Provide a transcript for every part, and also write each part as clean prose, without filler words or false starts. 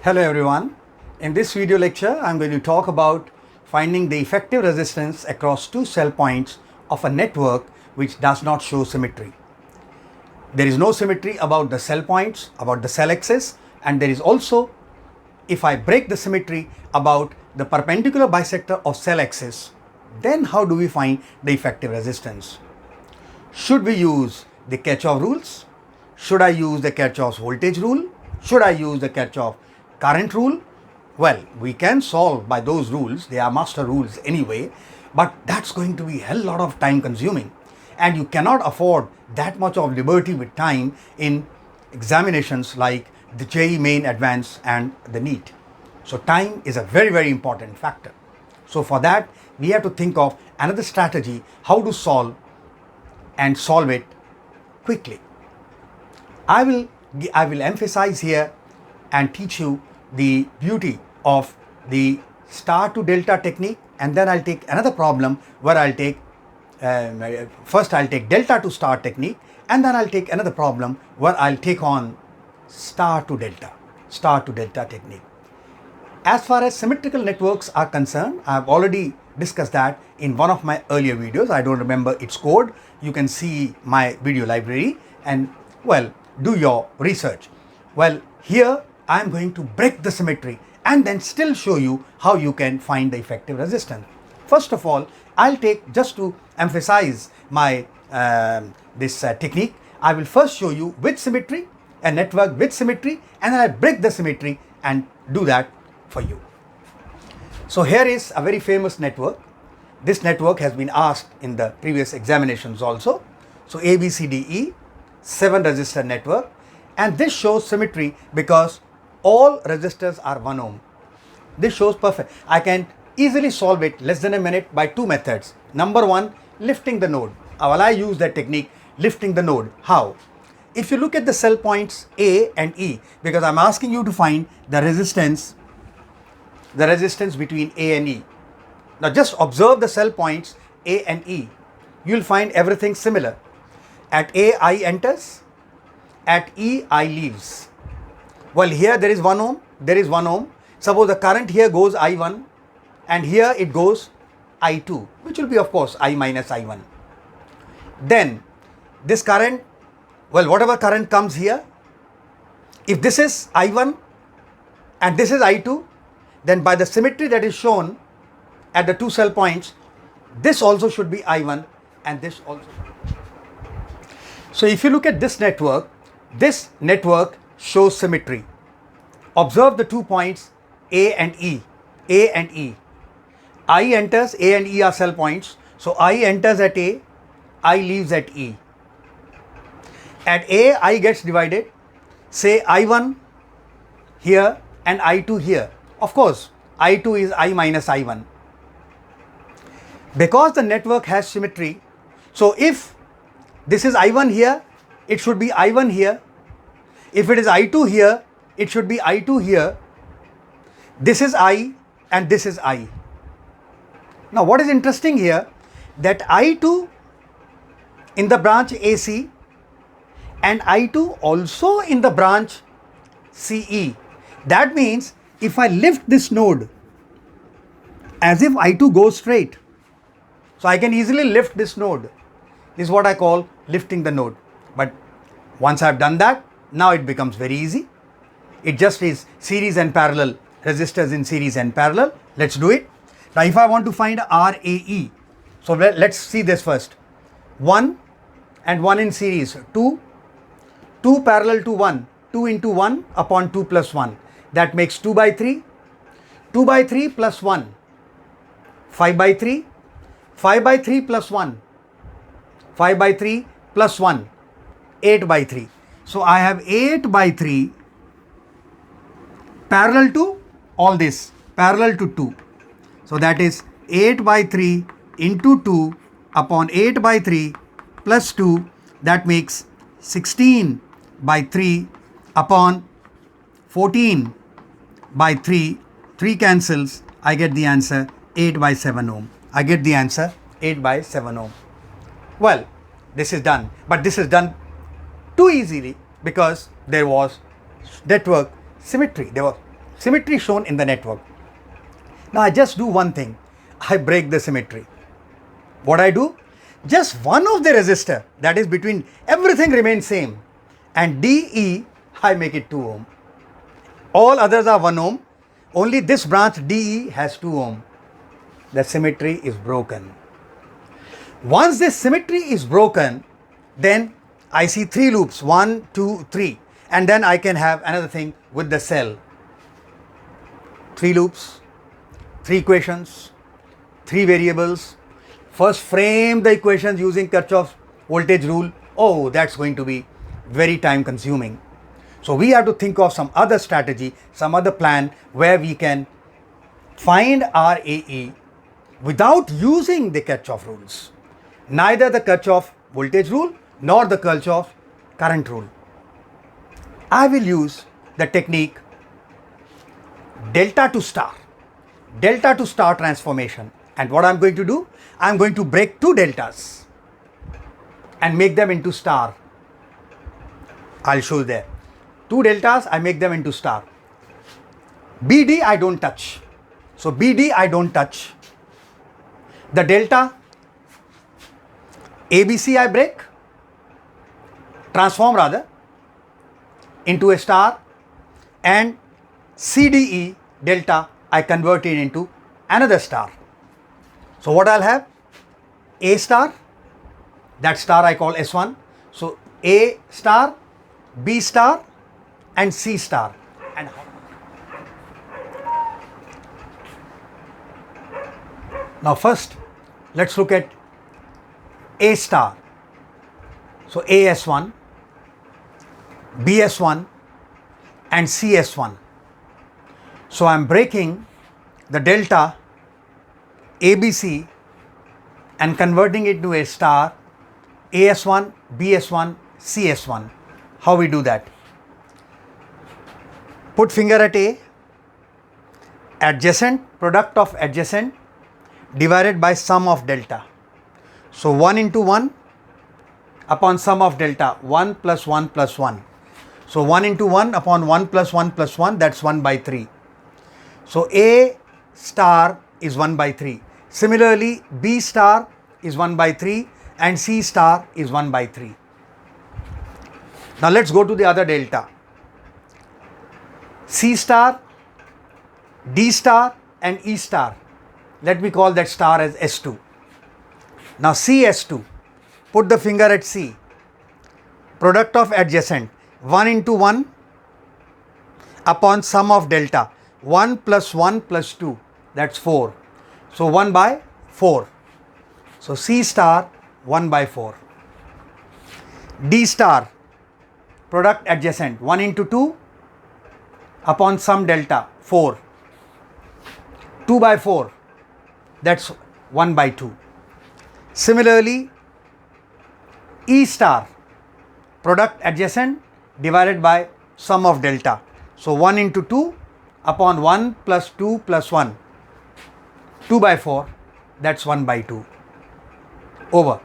Hello everyone. In this video lecture, I'm going to talk about finding the effective resistance across two cell points of a network which does not show symmetry. There is no symmetry about the cell points, about the cell axis, and there is also, if I break the symmetry about the perpendicular bisector of cell axis, then how do we find the effective resistance? Should we use the Kirchhoff rules? Should I use the Kirchhoff's voltage rule? Should I use the Kirchhoff current rule? Well, we can solve by those rules. They are master rules anyway, but that's going to be a hell lot of time consuming. And you cannot afford that much of liberty with time in examinations like the JEE Main Advanced and the NEET. So time is a very, very important factor. So for that, we have to think of another strategy, how to solve and solve it quickly. I will emphasize here and teach you the beauty of the star to delta technique, and then I'll take another problem where I'll take first I'll take delta to star technique, and then I'll take another problem where I'll take on star to delta technique. As far as symmetrical networks are concerned, I've already discussed that in one of my earlier videos. I don't remember its code. You can see my video library and, well, do your research. Well, here I am going to break the symmetry and then still show you how you can find the effective resistance. First of all, I'll take, just to emphasize my this technique, I will first show you with symmetry, a network with symmetry, and then I break the symmetry and do that for you. So here is a very famous network. This network has been asked in the previous examinations also. So ABCDE, 7 resistor network, and this shows symmetry because all resistors are 1 ohm. This shows perfect. I can easily solve it less than a minute by two methods. Number one, lifting the node. Well, I use that technique, lifting the node. How? If you look at the cell points A and E, because I'm asking you to find the resistance between A and E. Now just observe the cell points A and E. You'll find everything similar. At A, I enters. At E, I leaves. Well, here there is 1 ohm. There is 1 ohm. Suppose the current here goes I1 and here it goes I2, which will be of course I minus I1. Then this current, well, whatever current comes here, if this is I1 and this is I2, then by the symmetry that is shown at the two cell points, this also should be I1 and this also. So if you look at this network shows symmetry. Observe the 2 points A and E. A and E. I enters, A and E are cell points. So I enters at A, I leaves at E. At A, I gets divided. Say I1 here and I2 here. Of course, I2 is I minus I1. Because the network has symmetry, so if this is I1 here, it should be I1 here. If it is I2 here, it should be I2 here. This is I and this is I. Now what is interesting here, that I2 in the branch AC and I2 also in the branch CE. That means if I lift this node as if I2 goes straight, so I can easily lift this node. This is what I call lifting the node. But once I've done that, now it becomes very easy. It just is series and parallel, resistors in series and parallel. Let's do it. Now if I want to find RAE, so let's see this first. 1 and 1 in series, 2 parallel to 1, 2 into 1 upon 2 plus 1. That makes 2 by 3. 2 by 3 plus 1, 5 by 3. 5 by 3 plus 1, 5 by 3 plus 1, 8 by 3. So I have 8 by 3 parallel to all this, parallel to 2. So that is 8 by 3 into 2 upon 8 by 3 plus 2. That makes 16 by 3 upon 14 by 3. 3 cancels. I get the answer 8 by 7 ohm. I get the answer 8 by 7 ohm. Well, this is done, but this is done too easily because there was network symmetry. There was symmetry shown in the network. Now I just do one thing. I break the symmetry. What I do? Just one of the resistor, that is between everything remains same, and DE I make it 2 ohm. All others are 1 ohm. Only this branch DE has 2 ohm. The symmetry is broken. Once this symmetry is broken, then I see 3 loops, 1, 2, 3, and then I can have another thing with the cell. 3 loops, 3 equations, 3 variables. First frame the equations using Kirchhoff's voltage rule. Oh, that's going to be very time consuming. So we have to think of some other strategy, some other plan where we can find RAE without using the Kirchhoff rules. Neither the Kirchhoff voltage rule nor the Kirchhoff current rule. I will use the technique delta to star transformation. And what I'm going to do? I'm going to break 2 deltas and make them into star. I'll show you there. 2 deltas, I make them into star. BD I don't touch. So BD I don't touch. The delta ABC I break, transform rather, into a star, and CDE delta I convert it into another star. So what I'll have? A star, that star I call S1. So A star, B star, and C star. And now first, let's look at A star. So AS1, BS1, and CS1. So I'm breaking the delta ABC and converting it to a star, AS1, BS1, CS1. How we do that? Put finger at A, adjacent, product of adjacent divided by sum of delta. So 1 into 1 upon sum of delta, 1 plus 1 plus 1. So 1 into 1 upon 1 plus 1 plus 1, that's 1 by 3. So A star is 1 by 3. Similarly, B star is 1 by 3 and C star is 1 by 3. Now let's go to the other delta. C star, D star and E star. Let me call that star as S2. Now CS2, put the finger at C. Product of adjacent, 1 into 1 upon sum of delta. 1 plus 1 plus 2, that's 4. So 1 by 4. So C star 1 by 4. D star, product adjacent, 1 into 2 upon sum delta, 4. 2 by 4, that's 1 by 2. Similarly, E star, product adjacent divided by sum of delta. So 1 into 2 upon 1 plus 2 plus 1, 2 by 4, that's 1 by 2. Over.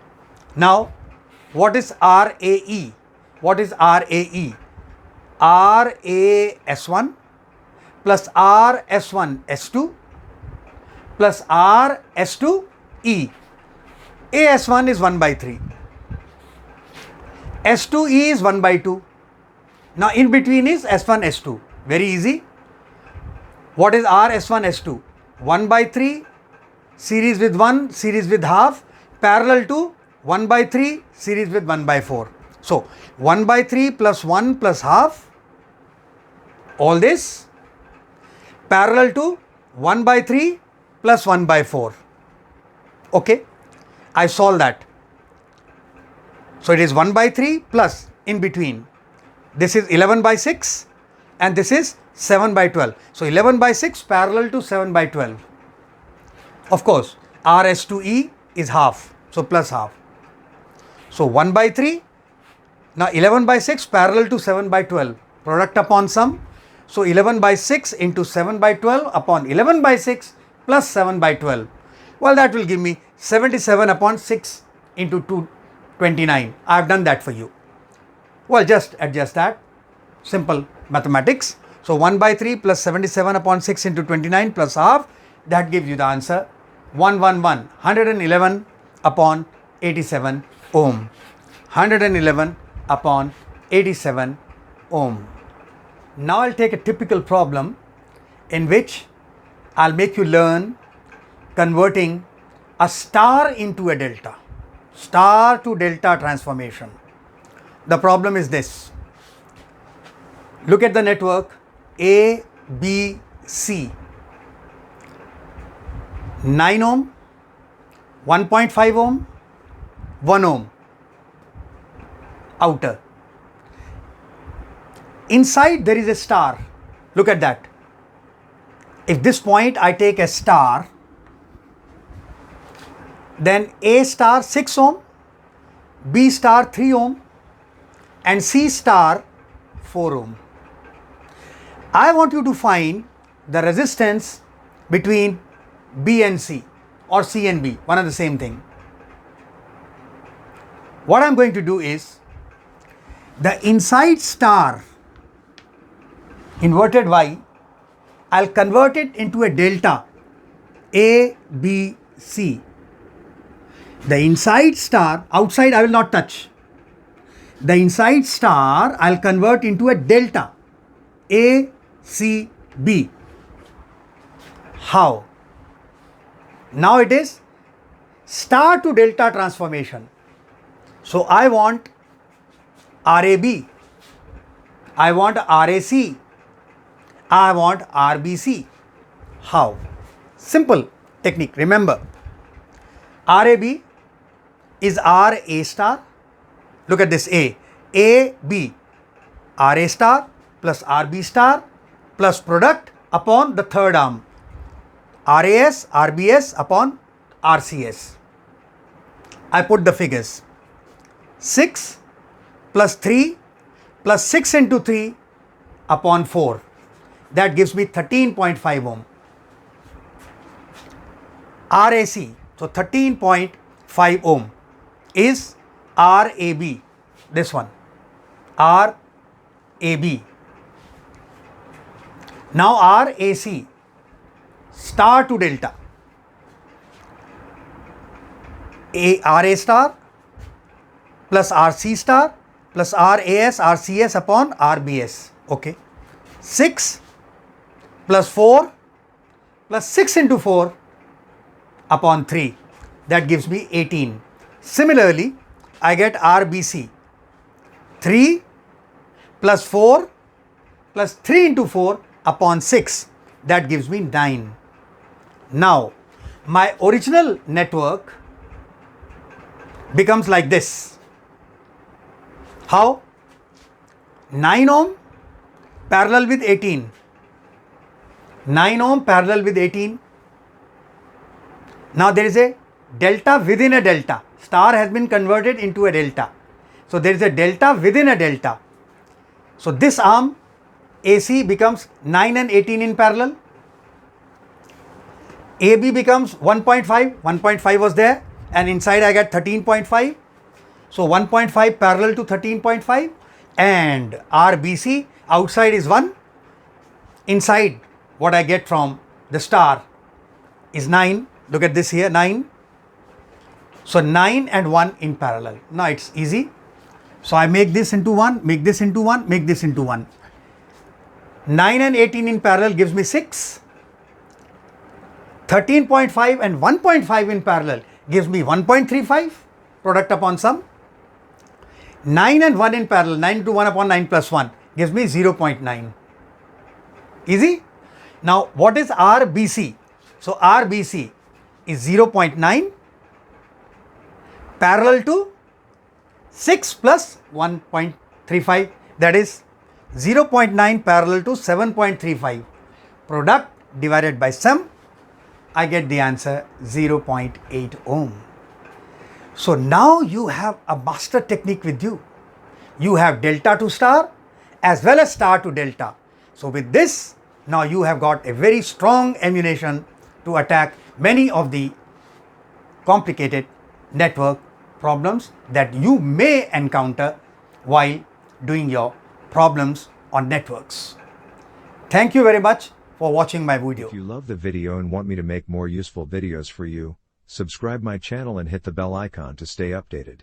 Now, what is RAE? What is RAE? RAS1 plus RS1S2 plus RS2E. AS1 is 1 by 3. S2E is 1 by 2. Now in between is S1, S2. Very easy. What is RS1, S2? 1 by 3, series with 1, series with half, parallel to 1 by 3, series with 1 by 4. So 1 by 3 plus 1 plus half, all this, parallel to 1 by 3 plus 1 by 4. Okay, I solve that. So it is 1 by 3 plus in between. This is 11 by 6 and this is 7 by 12. So 11 by 6 parallel to 7 by 12. Of course, RS2E is half, so plus half. So 1 by 3, now 11 by 6 parallel to 7 by 12, product upon sum. So 11 by 6 into 7 by 12 upon 11 by 6 plus 7 by 12. Well, that will give me 77 upon 6 into 229. I have done that for you. Well, just adjust that. Simple mathematics. So 1 by 3 plus 77 upon 6 into 29 plus half, that gives you the answer 111 upon 87 ohm. 111 upon 87 ohm. Now I'll take a typical problem in which I'll make you learn converting a star into a delta. Star to delta transformation. The problem is this. Look at the network A, B, C. 9 ohm, 1.5 ohm, 1 ohm outer. Inside there is a star. Look at that. If this point I take a star, then A star 6 ohm, B star 3 ohm and C star 4 ohm. I want you to find the resistance between B and C, or C and B, one and the same thing. What I'm going to do is, the inside star, inverted Y, I'll convert it into a delta A, B, C. The inside star, outside I will not touch. The inside star I'll convert into a delta A, C, B. How? Now it is star to delta transformation. So I want RAB, I want RAC, I want RBC. How? Simple technique. Remember, RAB is RA star. Look at this A. AB, RA star plus RB star plus product upon the third arm. RAS, RBS upon RCS. I put the figures. 6 plus 3 plus 6 into 3 upon 4. That gives me 13.5 ohm. RAC, so 13.5 ohm is RAB, this one, RAB. Now RAC, star to delta, RA star plus RC star plus RAS, RCS upon RBS. Okay. 6 plus 4 plus 6 into 4 upon 3. That gives me 18. Similarly, I get RBC. 3 plus 4 plus 3 into 4 upon 6. That gives me 9. Now, my original network becomes like this. How? 9 ohm parallel with 18. 9 ohm parallel with 18. Now there is a delta within a delta. Star has been converted into a delta. So there is a delta within a delta. So this arm AC becomes 9 and 18 in parallel. AB becomes 1.5. 1.5 was there and inside I get 13.5. So 1.5 parallel to 13.5 and RBC outside is 1. Inside what I get from the star is 9. Look at this here, 9. So 9 and 1 in parallel. Now it's easy. So I make this into 1, make this into 1, make this into 1. 9 and 18 in parallel gives me 6. 13.5 and 1.5 in parallel gives me 1.35, product upon sum. 9 and 1 in parallel, 9 into 1 upon 9 plus 1 gives me 0.9. Easy? Now what is RBC? So RBC is 0.9 parallel to 6 plus 1.35, that is 0.9 parallel to 7.35. Product divided by sum, I get the answer 0.8 ohm. So now you have a master technique with you. You have delta to star as well as star to delta. So with this, now you have got a very strong ammunition to attack many of the complicated network problems that you may encounter while doing your problems on networks. Thank you very much for watching my video. If you love the video and want me to make more useful videos for you, subscribe my channel and hit the bell icon to stay updated.